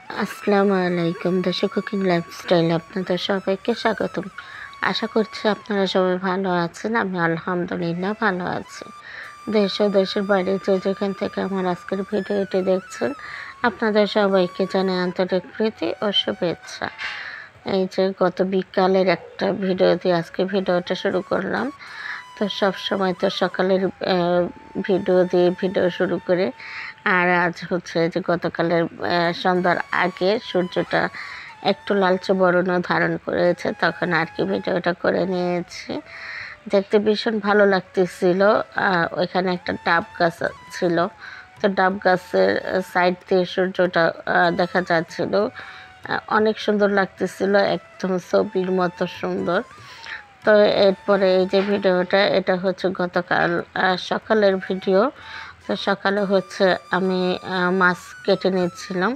আসসালামু আলাইকুম দর্শক, কুকিং লাইফস্টাইল আপনাদের সবাইকে স্বাগতম। আশা করছি আপনারা সবাই ভালো আছেন। আমি আলহামদুলিল্লাহ ভালো আছি। দেশ ও দেশের বাইরে যে যেখান থেকে আমার আজকের ভিডিওটি দেখছেন, আপনাদের সবাইকে জানাই আন্তরিক প্রীতি ও শুভেচ্ছা। এই যে গত বিকালের একটা ভিডিও দিয়ে আজকে ভিডিওটা শুরু করলাম। তো সব সময় তো সকালের ভিডিও দিয়ে ভিডিও শুরু করে, আর আজ হচ্ছে যে গতকালের সন্ধ্যার আগে সূর্যটা একটু লালচে বর্ণ ধারণ করেছে, তখন আর কি ভিডিওটা করে নিয়েছি। দেখতে ভীষণ ভালো লাগতেছিল। ওইখানে একটা ডাব গাছ ছিল, তো ডাব গাছের সাইড দিয়ে সূর্যটা দেখা যাচ্ছিল। অনেক সুন্দর লাগতেছিল, একদম ছবির মতো সুন্দর। তো এরপরে এই যে ভিডিওটা, এটা হচ্ছে গতকাল সকালের ভিডিও। তো সকালে হচ্ছে আমি মাছ কেটে নিচ্ছিলাম।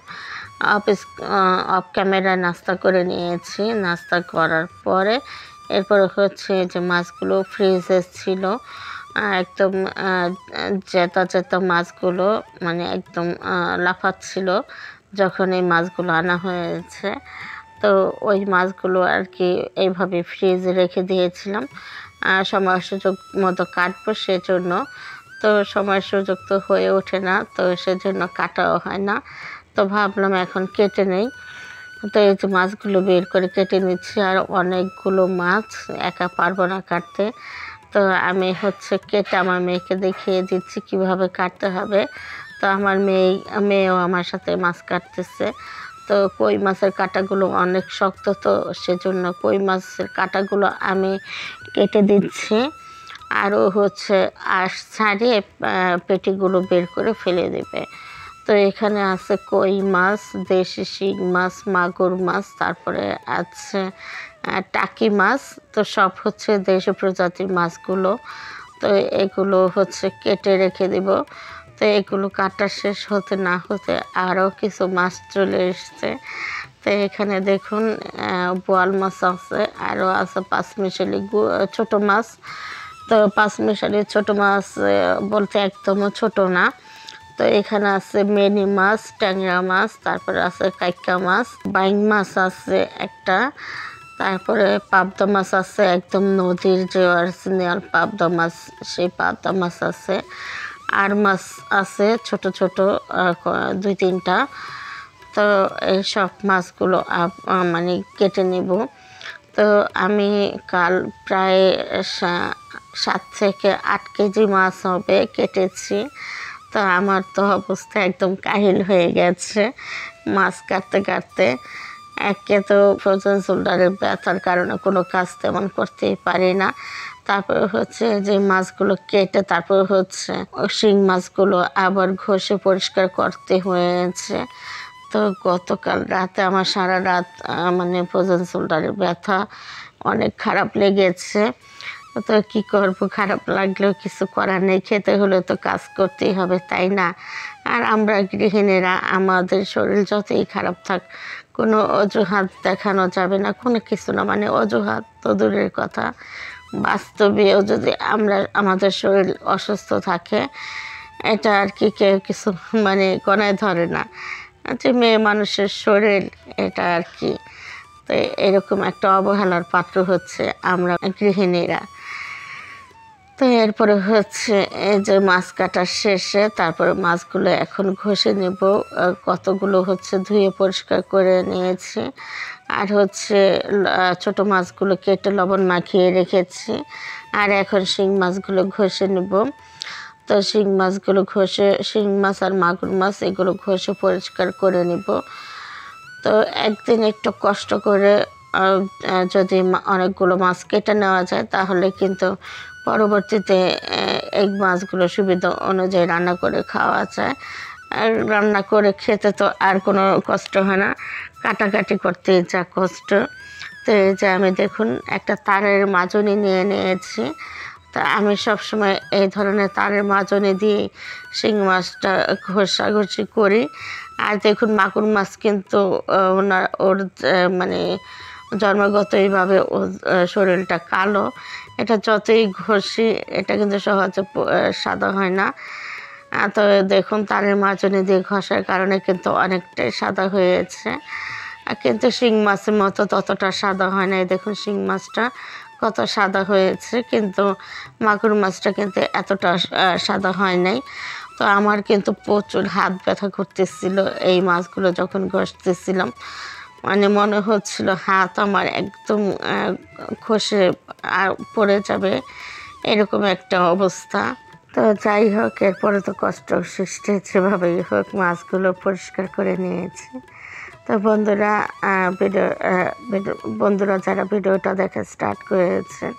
অফ ক্যামেরায় নাস্তা করে নিয়েছি। নাস্তা করার পরে এরপরে হচ্ছে যে মাছগুলো ফ্রিজে ছিল, একদম জেতা জেতা মাছগুলো, মানে একদম লাফাচ্ছিল যখন এই মাছগুলো আনা হয়েছে। তো ওই মাছগুলো আর কি এইভাবে ফ্রিজে রেখে দিয়েছিলাম, সময় সুযোগ মতো কাটবো সেজন্য। তো সময় সুযোগ তো হয়ে ওঠে না, তো সেজন্য কাটাও হয় না। তো ভাবলাম এখন কেটে নেই। তো এই যে মাছগুলো বের করে কেটে নিচ্ছি, আর অনেকগুলো মাছ একা পারবো না কাটতে। তো আমি হচ্ছে কেটে আমার মেয়েকে দেখিয়ে দিচ্ছি কিভাবে কাটতে হবে। তো আমার মেয়েও আমার সাথে মাছ কাটতেছে। তো কই মাছের কাঁটাগুলো অনেক শক্ত, তো সেজন্য কই মাছের কাঁটাগুলো আমি কেটে দিচ্ছি। আরও হচ্ছে আঁশ ছাড়িয়ে পেটিগুলো বের করে ফেলে দেবে। তো এখানে আছে কই মাছ, দেশি শিং মাছ, মাগুর মাছ, তারপরে আছে টাকি মাছ। তো সব হচ্ছে দেশি প্রজাতির মাছগুলো। তো এগুলো হচ্ছে কেটে রেখে দিব। তো এগুলো কাটা শেষ হতে না হতে আরও কিছু মাছ চলে এসছে। তো এখানে দেখুন বোয়াল মাছ আছে, আরও আছে পাঁচমিশালি ছোটো মাছ। তো পাঁচমিশালি ছোটো মাছ বলতে একদমও ছোটো না। তো এখানে আছে মেনি মাছ, ট্যাংরা মাছ, তারপরে আছে কাইকা মাছ, বাইং মাছ আছে একটা, তারপরে পাবদা মাছ আছে, একদম নদীর যে অরিজিনাল পাবদা মাছ, সেই পাবদা মাছ আছে। আর মাছ আছে ছোট ছোট দুই তিনটা। তো এই সব মাছগুলো মানে কেটে নেব। তো আমি কাল প্রায় 7 থেকে 8 কেজি মাছ হবে কেটেছি। তো আমার তো অবস্থা একদম কাহিল হয়ে গেছে মাছ কাটতে কাটতে। একে তো ফ্রোজেন শোল্ডারের ব্যথার কারণে কোনো কাজ তেমন করতেই পারি না। তারপরে হচ্ছে যে মাছগুলো কেটে তারপরে হচ্ছে শিং মাছগুলো আবার ঘষে পরিষ্কার করতে হয়েছে। তো গতকাল রাতে আমার সারা রাত মানে ফ্রোজেন শোল্ডারের ব্যথা, অনেক খারাপ লেগেছে। তো কী করবো, খারাপ লাগলেও কিছু করার নেই, খেতে হলে তো কাজ করতেই হবে, তাই না? আর আমরা গৃহিণীরা আমাদের শরীর যতই খারাপ থাক, কোনো অজুহাত দেখানো যাবে না, কোনো কিছু না। মানে অজুহাত তো দূরের কথা, বাস্তবেও যদি আমাদের শরীর অসুস্থ থাকে, এটা আর কি কেউ কিছু মানে গণায় ধরে না, যে মেয়ে মানুষের শরীর, এটা আর কি। তো এরকম একটা অবহেলার পাত্র হচ্ছে আমরা গৃহিণীরা। তো এরপরে হচ্ছে এই যে মাছ কাটার শেষে তারপরে মাছগুলো এখন ঘষে নেব। কতগুলো হচ্ছে ধুয়ে পরিষ্কার করে নিয়েছি, আর হচ্ছে ছোট মাছগুলো কেটে লবণ মাখিয়ে রেখেছি। আর এখন শিং মাছগুলো ঘষে নেব। তো শিং মাছগুলো শিং মাছ আর মাগুর মাছ এগুলো ঘষে পরিষ্কার করে নেব। তো একদিন একটু কষ্ট করে যদি অনেকগুলো মাছ কেটে নেওয়া যায়, তাহলে কিন্তু পরবর্তীতে এই মাছগুলো সুবিধা অনুযায়ী রান্না করে খাওয়া যায়। আর রান্না করে খেতে তো আর কোনো কষ্ট হয় না, কাটাকাটি করতে যা কষ্ট। তো এই যে আমি দেখুন একটা তারের মাজনি নিয়ে নিয়েছি। তা আমি সবসময় এই ধরনের তারের মাজনি দিয়ে শিং মাছটা ঘষাঘষি করি। আর দেখুন মাগুর মাছ কিন্তু ওর মানে জন্মগতইভাবে ওর শরীরটা কালো, এটা যতই ঘষি এটা কিন্তু সহজে সাদা হয় না। তো দেখুন তালের মাঝনে দিয়ে ঘষার কারণে কিন্তু অনেকটাই সাদা হয়েছে, কিন্তু শিং মাছের মতো ততটা সাদা হয় না। দেখুন শিং মাছটা কত সাদা হয়েছে, কিন্তু মাগুর মাছটা কিন্তু এতটা সাদা হয় নাই। তো আমার কিন্তু প্রচুর হাত ব্যথা করতেছিল এই মাছগুলো যখন ঘষতেছিলাম, মানে মনে হচ্ছিল হাত আমার একদম খসে পড়ে যাবে, এরকম একটা অবস্থা। তো যাই হোক, এরপরে তো কষ্ট সৃষ্টি যেভাবেই হোক মাছগুলো পরিষ্কার করে নিয়েছি। তো বন্ধুরা, বন্ধুরা যারা ভিডিওটা দেখা স্টার্ট করেছেন,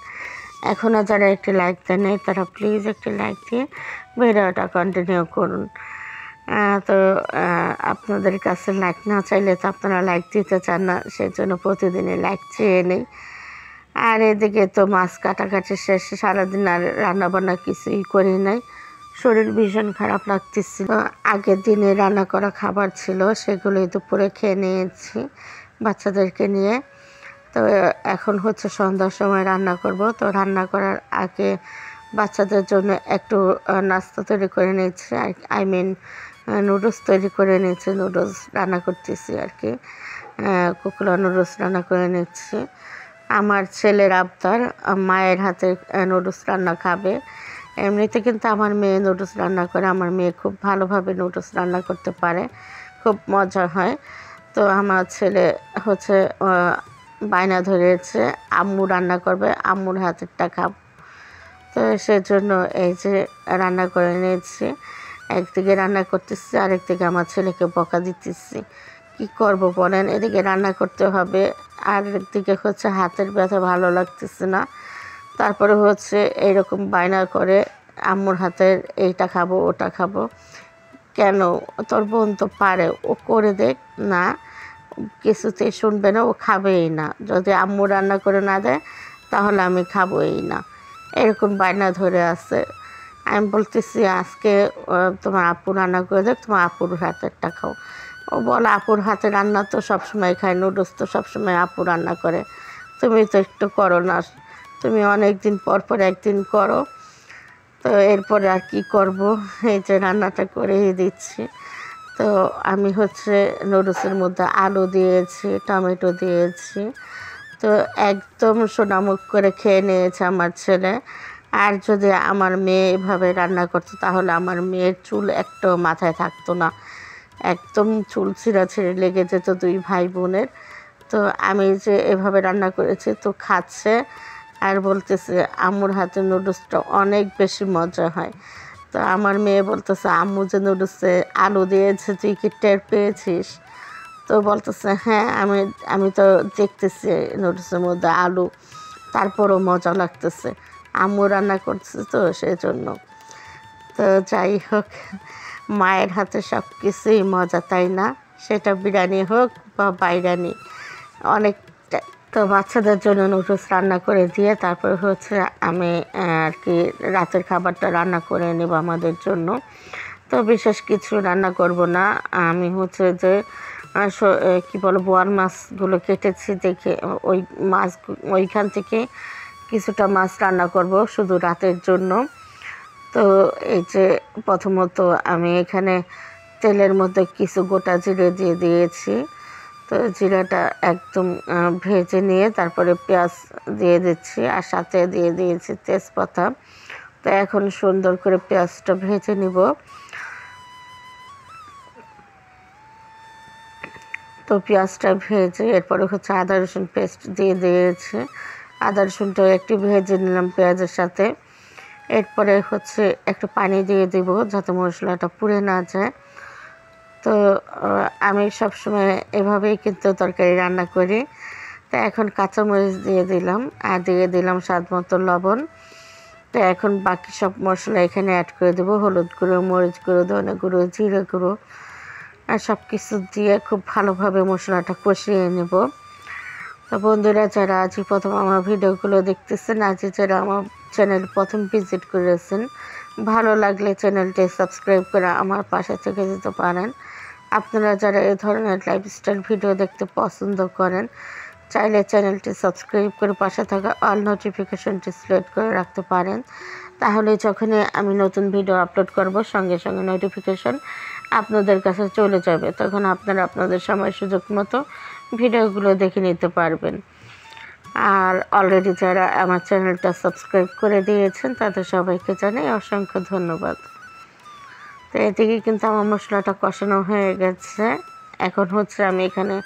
এখনও যারা একটি লাইক দেন নাই তারা প্লিজ একটি লাইক দিয়ে ভিডিওটা কন্টিনিউ করুন। তো আপনাদের কাছে লাইক না চাইলে তো আপনারা লাইক দিতে চান না, সেই জন্য প্রতিদিনই লাইক চেয়ে নেই। আর এদিকে তো মাছ কাটাকাটি শেষে সারাদিন আর রান্নাবান্না কিছুই করি নাই, শরীর ভীষণ খারাপ লাগতেছিল। আগের দিনে রান্না করা খাবার ছিল, সেগুলোই দুপুরে খেয়ে নিয়েছি বাচ্চাদেরকে নিয়ে। তো এখন হচ্ছে সন্ধ্যার সময় রান্না করব। তো রান্না করার আগে বাচ্চাদের জন্য একটু নাস্তা তৈরি করে নিচ্ছি, আই মিন নুডলস তৈরি করে নিচ্ছি, নুডলস রান্না করতেছি আর কি, কুকুরা নুডলস রান্না করে নিচ্ছি। আমার ছেলের আবদার মায়ের হাতে নুডলস রান্না খাবে। এমনিতে কিন্তু আমার মেয়ে নুডলস রান্না করে, আমার মেয়ে খুব ভালোভাবে নুডলস রান্না করতে পারে, খুব মজা হয়। তো আমার ছেলে হচ্ছে বায়না ধরেছে আম্মু রান্না করবে, আম্মুর হাতেরটা খাব। তো সেজন্য এই যে রান্না করে নিয়েছি, একদিকে রান্না করতেছি আরেকদিকে আমার ছেলেকে বকা দিতেছি। কি করব বলেন, এদিকে রান্না করতে হবে আর একদিকে হচ্ছে হাতের ব্যথা, ভালো লাগতেছে না। তারপরে হচ্ছে এইরকম বায়না করে আম্মুর হাতের এইটা খাবো ওটা খাবো। কেন, তোর বোন তো পারে, ও করে দেখ না, কিছুতেই শুনবে না, ও খাবেই না। যদি আম্মু রান্না করে না দেয় তাহলে আমি খাবোই না, এরকম বায়না ধরে আছে। আমি বলতেছি আজকে তোমার আপু রান্না করে দেখ, তোমার আপুর হাতেরটা খাও। ও বলে আপুর হাতে রান্না তো সবসময় খায়, নুডলস তো সবসময় আপু রান্না করে, তুমি তো একটু করো না, তুমি অনেক দিন পর পর একদিন করো। তো এরপরে আর কি করব, এই যে রান্নাটা করেই দিচ্ছি। তো আমি হচ্ছে নুডলসের মধ্যে আলু দিয়েছি, টমেটো দিয়েছি। তো একদম সোনামুখ করে খেয়ে নিয়েছে আমার ছেলে। আর যদি আমার মেয়ে এভাবে রান্না করতো তাহলে আমার মেয়ের চুল একটাও মাথায় থাকতো না, একদম চুল ছিঁড়াছিঁড়ি লেগে যেত দুই ভাই বোনের। তো আমি যে এভাবে রান্না করেছি তো খাচ্ছে আর বলতেছে আম্মুর হাতের নুডলসটা অনেক বেশি মজা হয়। তো আমার মেয়ে বলতেছে আম্মু যে নুডলসে আলু দিয়েছে তুই কি টের পেয়েছিস? তো বলতেছে হ্যাঁ, আমি তো দেখতেছি নুডলসের মধ্যে আলু, তারপরও মজা লাগতেছে, আম্মু রান্না করছে তো সেই জন্য। তো যাই হোক, মায়ের হাতে সব কিছুই মজা, তাই না? সেটা বিরিয়ানি হোক বা বাইরানি, অনেকটা। তো বাচ্চাদের জন্য নুডলস রান্না করে দিয়ে তারপরে হচ্ছে আমি আর কি রাতের খাবারটা রান্না করে নেব আমাদের জন্য। তো বিশেষ কিছু রান্না করব না, আমি হচ্ছে যে কী বলো বোয়াল মাছগুলো কেটেছি দেখে ওই মাছ, ওইখান থেকে কিছুটা মাছ রান্না করব শুধু রাতের জন্য। তো এই যে প্রথমত আমি এখানে তেলের মধ্যে কিছু গোটা জিরে দিয়ে দিয়েছি। তো জিরাটা একদম ভেজে নিয়ে তারপরে পেঁয়াজ দিয়ে দিচ্ছি আর সাথে দিয়ে দিয়েছি তেজপাতা। তো এখন সুন্দর করে পেঁয়াজটা ভেজে নিব। তো পেঁয়াজটা ভেজে এরপরে হচ্ছে আদা রসুন পেস্ট দিয়ে দিয়েছি, আদা রসুনটা একটু ভেজে নিলাম পেঁয়াজের সাথে। এরপরে হচ্ছে একটু পানি দিয়ে দিব যাতে মশলাটা পুড়ে না যায়। তো আমি সবসময় এভাবেই কিন্তু তরকারি রান্না করি। তো এখন কাঁচামরিচ দিয়ে দিলাম আর দিয়ে দিলাম স্বাদ মতো লবণ। তো এখন বাকি সব মশলা এখানে অ্যাড করে দেবো, হলুদ গুঁড়ো, মরিচ গুঁড়ো, ধনে গুঁড়ো, জিরে গুঁড়ো আর সব কিছু দিয়ে খুব ভালোভাবে মশলাটা কষিয়ে নেব। তো বন্ধুরা, যারা আজই প্রথম আমার ভিডিওগুলো দেখতেছেন, আজই যারা আমার চ্যানেল প্রথম ভিজিট করেছেন, ভালো লাগলে চ্যানেলটি সাবস্ক্রাইব করে আমার পাশে থেকে যেতে পারেন। আপনারা যারা এই ধরনের লাইফস্টাইল ভিডিও দেখতে পছন্দ করেন, চাইলে চ্যানেলটি সাবস্ক্রাইব করে পাশে থাকা অল নোটিফিকেশনটি সিলেক্ট করে রাখতে পারেন। তাহলে যখনই আমি নতুন ভিডিও আপলোড করব সঙ্গে সঙ্গে নোটিফিকেশন আপনাদের কাছে চলে যাবে। তখন আপনারা আপনাদের সময় সুযোগ মতো ভিডিওগুলো দেখে নিতে পারবেন। আর অলরেডি যারা আমার চ্যানেলটা সাবস্ক্রাইব করে দিয়েছেন তাদের সবাইকে জানাই অসংখ্য ধন্যবাদ। তো এদিকে কিন্তু আমার মশলাটা কষানো হয়ে গেছে। এখন হচ্ছে আমি এখানে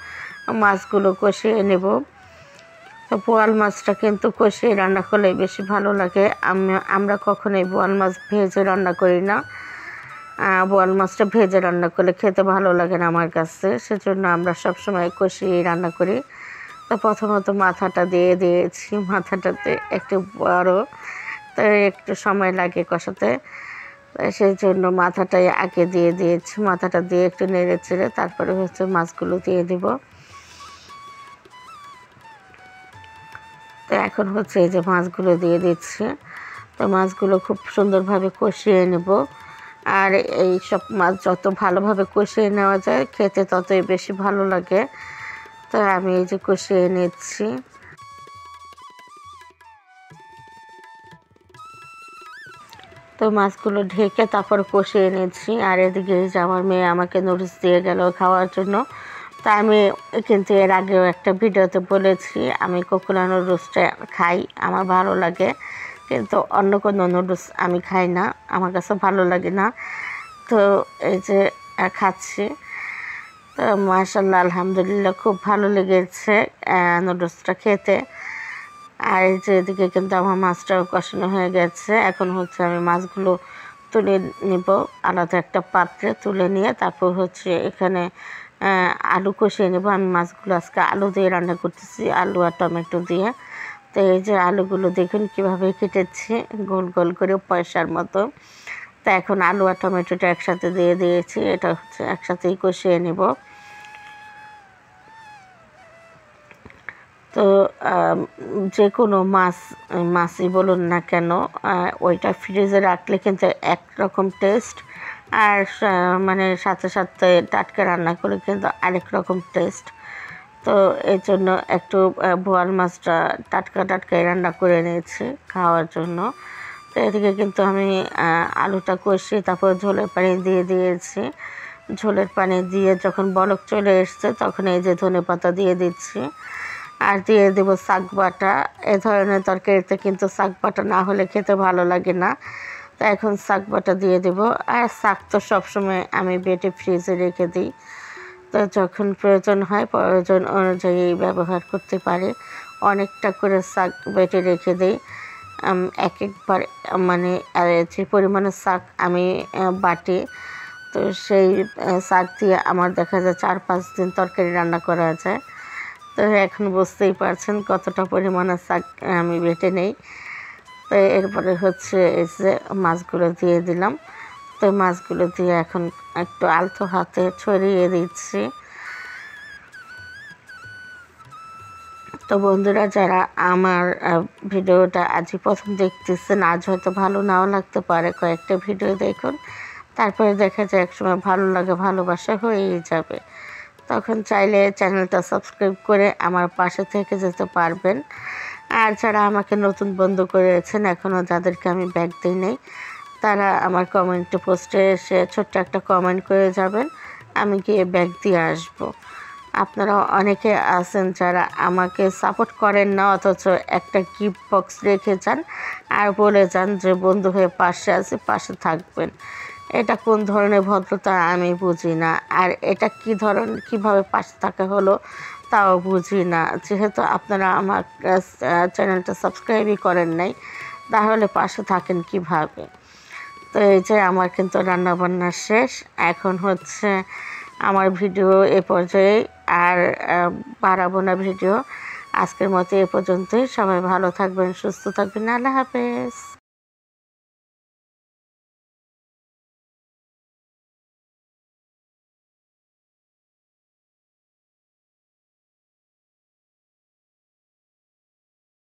মাছগুলো কষিয়ে নেব। তো বোয়াল মাছটা কিন্তু কষিয়ে রান্না করলে বেশি ভালো লাগে। আমরা কখনোই বোয়াল মাছ ভেজে রান্না করি না। বোয়াল মাছটা ভেজে রান্না করলে খেতে ভালো লাগে না আমার কাছে, সেজন্য আমরা সবসময় কষিয়ে রান্না করি। তো প্রথমত মাথাটা দিয়ে দিয়েছি, মাথাটাতে একটু বড়, তাই একটু সময় লাগে কষাতে, সেই জন্য মাথাটাই আগে দিয়ে দিয়েছি। মাথাটা দিয়ে একটু নেড়ে চেড়ে তারপরে হচ্ছে মাছগুলো দিয়ে দিব। তো এখন হচ্ছে এই যে মাছগুলো দিয়ে দিচ্ছি। তো মাছগুলো খুব সুন্দরভাবে কষিয়ে নেব। আর এই সব মাছ যত ভালোভাবে কষিয়ে নেওয়া যায় খেতে ততই বেশি ভালো লাগে। তো আমি এই যে কষিয়ে নিচ্ছি। তো মাছগুলো ঢেকে তারপর কষিয়ে নিচ্ছি। আর এদিকে যে আমার মেয়ে আমাকে নুডলস দিয়ে গেল খাওয়ার জন্য। তা আমি কিন্তু এর আগেও একটা ভিডিওতে বলেছি আমি কোকোনা নুডলসটা খাই, আমার ভালো লাগে, কিন্তু অন্য কোনো নুডলস আমি খাই না, আমার কাছে ভালো লাগে না। তো এই যে খাচ্ছি। তো মাশাআল্লাহ আলহামদুলিল্লাহ খুব ভালো লেগেছে নুডলসটা খেতে। আর এই যে এদিকে কিন্তু আমার মাছটাও কষানো হয়ে গেছে। এখন হচ্ছে আমি মাছগুলো তুলে নিব আলাদা একটা পাত্রে, তুলে নিয়ে তারপর হচ্ছে এখানে আলু কষিয়ে নেব। আমি মাছগুলো আজকে আলু দিয়ে রান্না করতেছি, আলু আর টমেটো দিয়ে। তো এই যে আলুগুলো দেখুন কীভাবে কেটেছি, গোল গোল করে পয়সার মতো। তো এখন আলু আর টমেটোটা একসাথে দিয়ে দিয়েছি, এটা হচ্ছে একসাথেই কষিয়ে নেব। তো যে কোনো মাছই বলুন না কেন ওইটা ফ্রিজে রাখলে কিন্তু একরকম টেস্ট, আর মানে সাথে সাথে টাটকা রান্না করে কিন্তু আরেক রকম টেস্ট। তো এই জন্য একটু বোয়াল মাছটা টাটকাই রান্না করে নিয়েছি খাওয়ার জন্য। তো এদিকে কিন্তু আমি আলুটা কষিয়ে তারপর ঝোলের পানি দিয়ে দিয়েছি। ঝোলের পানি দিয়ে যখন বলক চলে এসছে তখন এই যে ধনেপাতা দিয়ে দিচ্ছি। আর দিয়ে দেব শাক বাটা। এ ধরনের তরকারিতে কিন্তু শাক বাটা না হলে খেতে ভালো লাগে না। তো এখন শাক বাটা দিয়ে দেব। আর শাক তো সবসময় আমি বেটে ফ্রিজে রেখে দিই, তো যখন প্রয়োজন হয় প্রয়োজন অনুযায়ী ব্যবহার করতে পারি। অনেকটা করে শাক বেটে রেখে দিই। একবার মানে যে পরিমাণে শাক আমি বাটি, তো সেই শাক দিয়ে আমার দেখা যায় 4-5 দিন তরকারি রান্না করা যায়। তো এখন বুঝতেই পারছেন কতটা পরিমাণে শাক আমি বেটে নেই। তো এরপরে হচ্ছে এই যে মাছগুলো দিয়ে দিলাম। তো মাছগুলো দিয়ে এখন একটু আলতো হাতে ছড়িয়ে দিচ্ছি। তো বন্ধুরা যারা আমার ভিডিওটা আজই প্রথম দেখতেছেন, আজ হয়তো ভালো নাও লাগতে পারে, কয়েকটা ভিডিও দেখুন, তারপরে দেখা যায় একসময় ভালো লাগে, ভালোবাসা হয়েই যাবে। তখন চাইলে চ্যানেলটা সাবস্ক্রাইব করে আমার পাশে থেকে যেতে পারবেন। আর যারা আমাকে নতুন বন্ধু করেছেন এখনও যাদেরকে আমি ব্যাক দিই নেই, তারা আমার কমেন্টে পোস্টে এসে ছোট্ট একটা কমেন্ট করে যাবেন, আমি গিয়ে ব্যাক দিয়ে আসবো। আপনারা অনেকে আছেন যারা আমাকে সাপোর্ট করেন না, অথচ একটা গিফট বক্স রেখে যান আর বলে যান যে বন্ধু হয়ে পাশে আছে, পাশে থাকবেন। এটা কোন ধরনের ভদ্রতা আমি বুঝি না। আর এটা কীভাবে পাশে থাকা হলো তাও বুঝি না। যেহেতু আপনারা আমার চ্যানেলটা সাবস্ক্রাইবই করেন নাই, তাহলে পাশে থাকেন কিভাবে? তো এই যে আমার কিন্তু রান্নাবান্না শেষ। এখন হচ্ছে আমার ভিডিও এ পর্যায়ে আর বাড়াবো না ভিডিও। আজকের মতো এ পর্যন্তই। সবাই ভালো থাকবেন, সুস্থ থাকবেন। আল্লাহ হাফেজ।